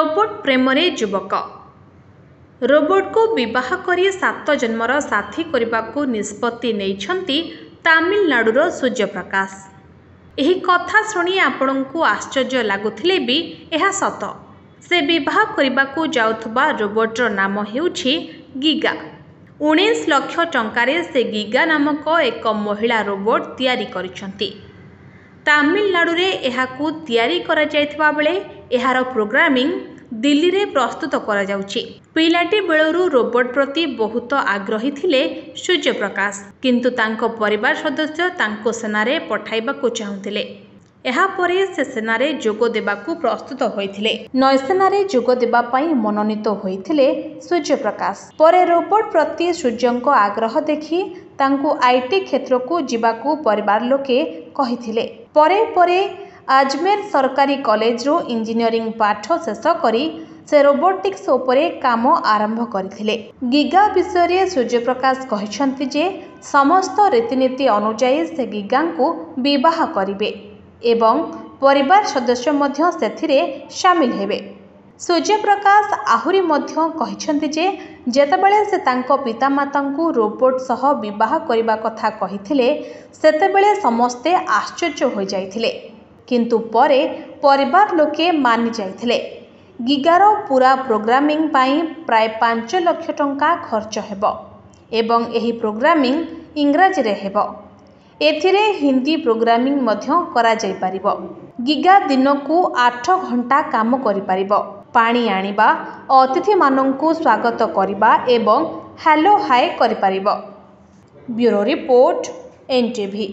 Robot प्रेमरे युवक robot को विवाह करी 7 जन्मर साथी करने को निष्पत्ति नहीं तामिलनाडुर सूर्यप्रकाश। यही कथा शुणी आपण को आश्चर्य लगुले भी यह सत। से विवाह करने को जाउथुबा रोबोटर नाम हेउछि गिगा। 19 लाख टंकारे से गिगा नामक एक महिला रोबोट तैयारी करिसंती। तामिलनाडुरे एहाकू तैयारी करा जायथिबा बेले एहार प्रोग्रामिंग दिल्ली रे प्रस्तुत करा जाउछि। पिलाटी बेलरू रोबोट प्रति बहुत आग्रही थिले सूर्यप्रकाश, किंतु तांको परिवार सदस्य तांको सेनारे पठाइबाकू चाहुथिले। एहा परे से सेनारे जोग देबाकू प्रस्तुत होइथिले। नौसेनारे जोग देबा पई मनोनीत होइथिले सूर्यप्रकाश। परे रोबोट प्रति सूर्यंको आग्रह देखि तांको आईटी क्षेत्र को जिबाकू परिवार लोके कहिथिले। परे परे आजमेर सरकारी कॉलेज रो इंजीनियरिंग पाठ शेष करी से रोबोटिक्स उपरे काम आरंभ करथिले। गिगा विषय रे सूर्यप्रकाश कहिसंती जे समस्त रीतिनीति अनुसार से गिगा को विवाह करिवे एवं परिवार सदस्य मध्य सेथिरे शामिल हेबे। सूर्यप्रकाश आहुरी मध्य कहिसंती जे जेतेबेले से तांको पितामाता को रोबोट सह विवाह करिबा कथा कहिथिले सेतेबेले समस्ते आश्चर्य हो जाइथिले, किंतु परे परिवार लोके मानि जाइथिले। गिगार पूरा प्रोग्रामिंग पाई प्राय 5 लाख टंका खर्च हेबो एवं एही प्रोग्रामिंग इंग्रजी रे हेबो। एथिरे हिंदी प्रोग्रामिंग मध्य करा जाय परिबो। गिगा दिनकू 8 घंटा काम करि परिबो। पानी आनिबा, अतिथि माननकू स्वागत करिबा एवं हेलो हाय करि परिबो। Bureau report NTV।